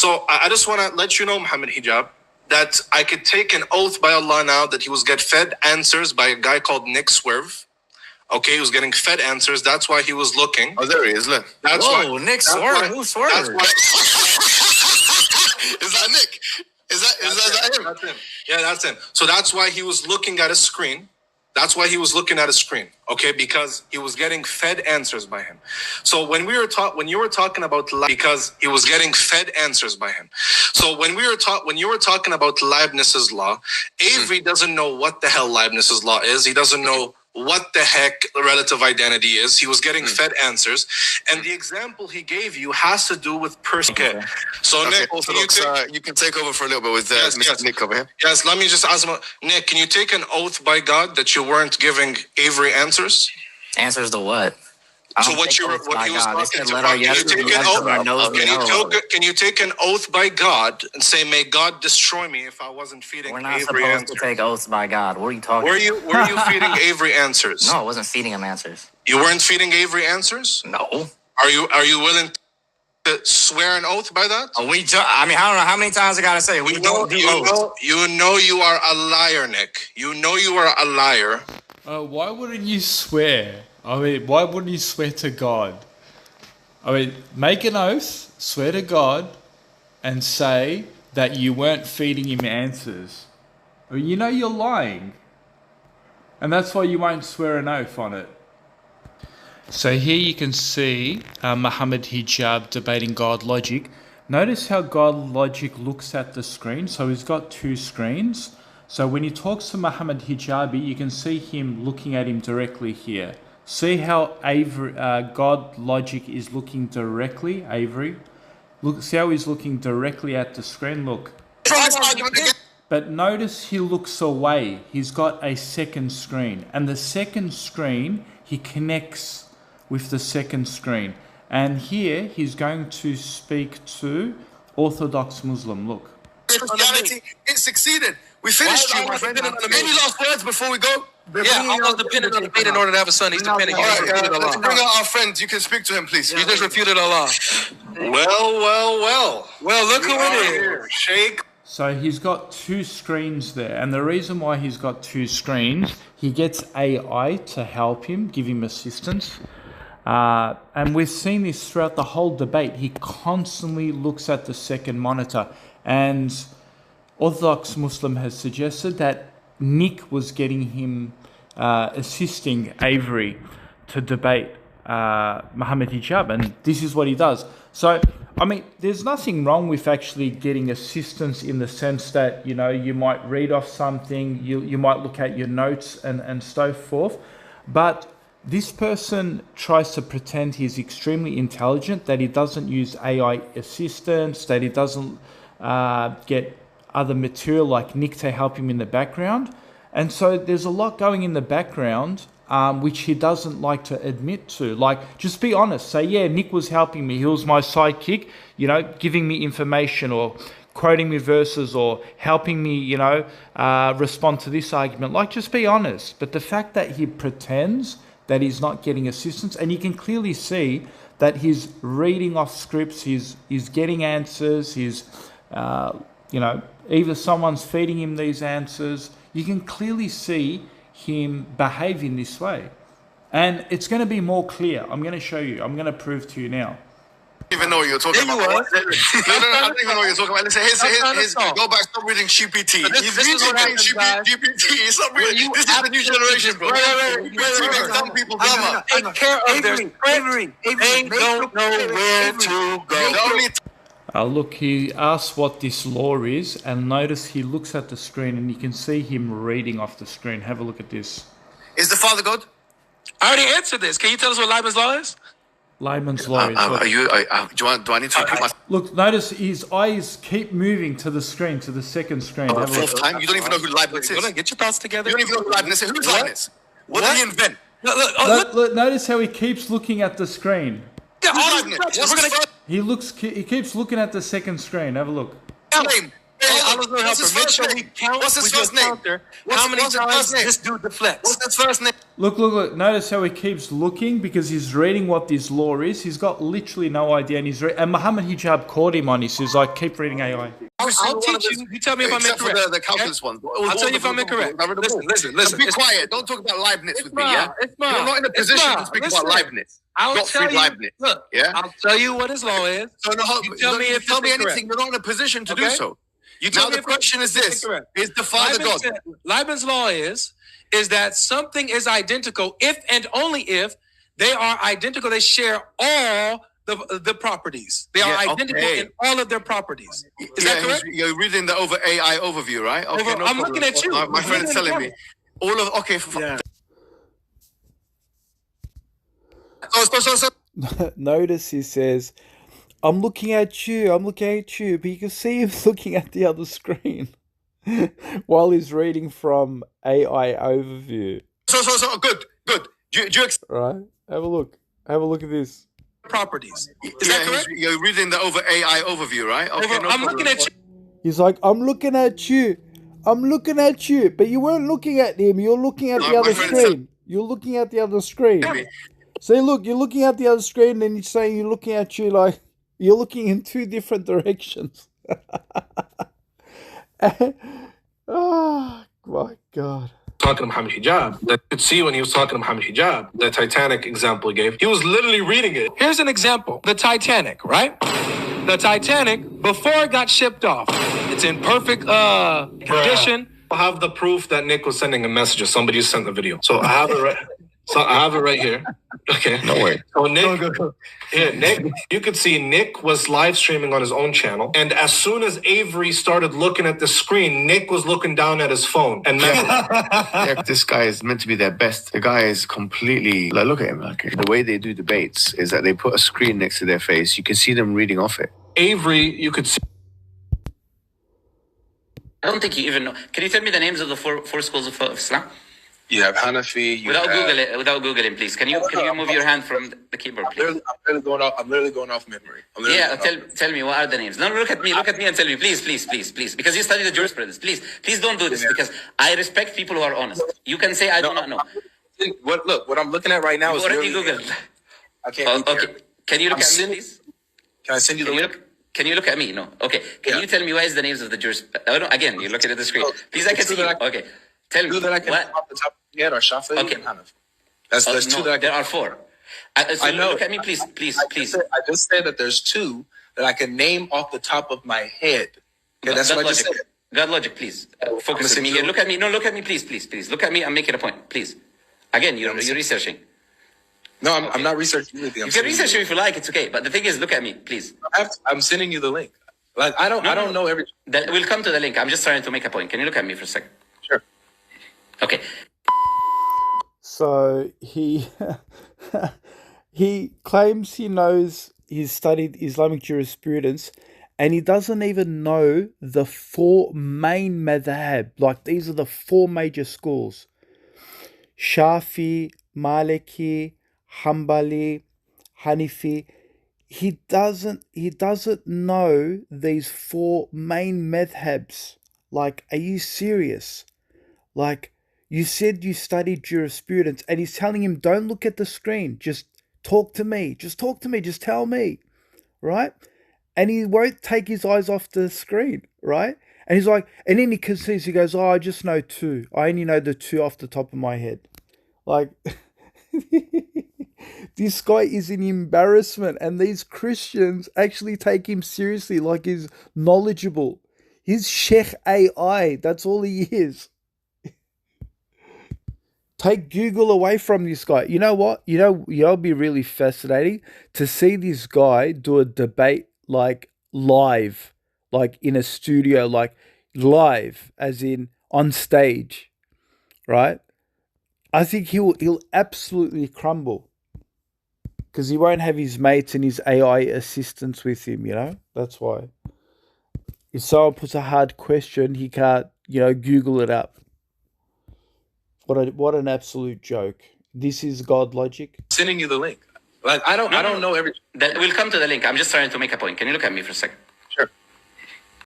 So I just want to let you know, Muhammad Hijab, that I could take an oath by Allah now that he was get fed answers by a guy called Nick Swerve. Okay, he was getting fed answers. That's why he was looking. Oh, there he is. Look. That's Whoa, Nick Swerve. Who's Swerve? Is that Nick? Is that him? That's him. Yeah, that's him. So that's why he was looking at a screen. That's why he was looking at a screen. Okay, because he was getting fed answers by him. So when you were talking about because he was getting fed answers by him. So when you were talking about Leibniz's law, Avery doesn't know what the hell Leibniz's law is. He doesn't know what the heck relative identity is. He was getting fed answers, and the example he gave you has to do with person. Okay, so Okay, Nick, Orthodox, you can take over for a little bit with Mr. Nick over here. Yes, let me just ask him. Nick, can you take an oath by God that you weren't giving Avery answers? Answers to what? So what he was talking about? Can you take an oath by God and say, "May God destroy me if I wasn't feeding We're not Avery supposed answers"? to take oaths by God. What are you talking Were you feeding Avery answers? No, I wasn't feeding him answers. You weren't feeding Avery answers? No. Are you willing to swear an oath by that? I mean, I don't know how many times I gotta say we don't do oaths. You know you are a liar, Nick. You know you are a liar. Why wouldn't you swear? I mean, why wouldn't you swear to God? I mean, make an oath, swear to God, and say that you weren't feeding him answers. I mean, you know you're lying. And that's why you won't swear an oath on it. So here you can see Muhammad Hijab debating God Logic. Notice how God Logic looks at the screen. So he's got two screens. So when he talks to Muhammad Hijabi, you can see him looking at him directly here. See how God Logic is looking directly, Avery? Look, see how he's looking directly at the screen? Look. But notice he looks away. He's got a second screen. And the second screen, he connects with the second screen. And here, he's going to speak to Orthodox Muslim. Look. Christianity, it succeeded. We finished you, my friend. Any last words before we go? Yeah, Allah dependent on the faith in order to have a son. He's dependent. All right, let's bring out our friends. You can speak to him, please. You just refuted Allah. Well. Well, look who it is. Sheikh. So he's got two screens there. And the reason why he's got two screens, he gets AI to help him, give him assistance. And we've seen this throughout the whole debate. He constantly looks at the second monitor. And Orthodox Muslim has suggested that Nick was getting him, assisting Avery to debate Muhammad Hijab, and this is what he does. So, I mean, there's nothing wrong with actually getting assistance in the sense that, you know, you might read off something, you might look at your notes and so forth, but this person tries to pretend he's extremely intelligent, that he doesn't use AI assistance, that he doesn't get other material like Nick to help him in the background. And so there's a lot going in the background which he doesn't like to admit to. Like, just be honest. Say, yeah, Nick was helping me. He was my sidekick, you know, giving me information or quoting me verses or helping me, you know, respond to this argument. Like, just be honest. But the fact that he pretends that he's not getting assistance, and you can clearly see that he's reading off scripts, he's getting answers, he's, you know, either someone's feeding him these answers. You can clearly see him behaving this way. And it's going to be more clear. I'm going to show you. I'm going to prove to you now. I don't even know what you're talking about. No, I don't even know what you're talking about. Listen, here's go back, stop reading GPT. He's reading GPT. Stop reading. This is the new generation, bro. Some people Take care of their Avery. They don't know where to go. Look, he asks what this law is, and notice he looks at the screen, and you can see him reading off the screen. Have a look at this. Is the Father God? I already answered this. Can you tell us what Leibniz's law is? Leibniz's law is... do I need to repeat my... Look, notice his eyes keep moving to the screen, to the second screen. Fourth time? You don't even know who Leibniz is. Hold on, get your thoughts together. You don't even know who Leibniz is. Who's Leibniz? What did he invent? Look, notice how he keeps looking at the screen. We're gonna He keeps looking at the second screen. Have a look. Name. Allah no helper. Make sure we count. What's his first name? How many times this dude deflects? What's his first name? Look. Notice how he keeps looking because he's reading what this law is. He's got literally no idea. And Muhammad Hijab caught him on this. He's like, keep reading AI. I'll teach you. You tell me if I'm incorrect. Except for the calculus one. I'll tell you if I'm incorrect. Listen. Be quiet. Don't talk about Leibniz with me, yeah? You're not in a position to speak about Leibniz. I'll tell you. Leibniz. Look, yeah? I'll tell you what his law is. So you tell me anything. You're not in a position to do so. You tell me the question is this: is the Father God? Leibniz's law is that something is identical if and only if they are identical. They share all the properties. They are identical in all of their properties. Is that correct? You're reading the AI overview, right? Okay, I'm looking at you. My friend is telling me all of. Okay. So. Notice he says, I'm looking at you, but you can see him looking at the other screen while he's reading from AI overview. So, good. Right? Have a look at this. Properties. Is that correct? You're reading the AI overview, right? Okay, I'm looking at you. He's like, I'm looking at you, but you weren't looking at him, you're looking at the other screen. You're looking at the other screen. See, look, you're looking at the other screen and you're saying you're looking at you like you're looking in two different directions. Oh, my God. Talking to Muhammad Hijab, that you could see when he was talking to Muhammad Hijab, the Titanic example he gave, he was literally reading it. Here's an example. The Titanic, right? The Titanic, before it got shipped off, it's in perfect condition. I have the proof that Nick was sending a message. Somebody sent the video. So I have it right here. Okay. No way. So Nick, Nick, you could see Nick was live streaming on his own channel. And as soon as Avery started looking at the screen, Nick was looking down at his phone. And this guy is meant to be their best. The guy is completely, look at him. The way they do debates is that they put a screen next to their face. You can see them reading off it. Avery, you could see. I don't think you even know. Can you tell me the names of the four schools of Islam? You have Hanafi. Without Googling, please. Can you move your hand from the keyboard, please? I'm literally going off memory. Tell me what are the names. No, look at me and tell me, please, because you study the jurisprudence. Please don't do this because I respect people who are honest. You can say I do not know. What I'm looking at right now is already Googled. I can't. Okay. Can you look at me, please? Can I send you the link? Can you look at me? No. Okay. Can you tell me what is the names of the jurisprudence? Oh, no, again, you're looking at the screen. Please, I can see you. Okay. Tell me. That I can off the top of your head are Shafi'i and Hanafi. That's two that I can. There are four. I know. Look at me, please. I just said that there's two that I can name off the top of my head. Okay, that's what I just said. God logic, please. Focus on me here. Look at me. No, look at me, please. Look at me. I'm making a point, please. Again, you're researching. No, I'm not researching anything. You can research if you like. It's okay. But the thing is, look at me, please. I'm sending you the link. Like I don't know everything. We'll come to the link. I'm just trying to make a point. Can you look at me for a second? Sure. Okay. So he claims he knows he's studied Islamic jurisprudence, and he doesn't even know the four main madhab. Like these are the four major schools: Shafi, Maliki, Hanbali, Hanifi. He doesn't know these four main madhabs. Like, are you serious? Like, you said you studied jurisprudence, and he's telling him, don't look at the screen. Just talk to me. Just tell me. Right? And he won't take his eyes off the screen. Right? And he's like, and then he concedes, he goes, I just know two. I only know the two off the top of my head. Like, this guy is an embarrassment, and these Christians actually take him seriously, like he's knowledgeable. He's Sheikh AI. That's all he is. Take Google away from this guy. You know what? It'll be really fascinating to see this guy do a debate like live, like in a studio, like live, as in on stage, right? I think he'll absolutely crumble because he won't have his mates and his AI assistants with him, you know? That's why. If someone puts a hard question, he can't, Google it up. What an absolute joke. This is God logic. Sending you the link. Like I don't know everything. We'll come to the link. I'm just trying to make a point. Can you look at me for a second?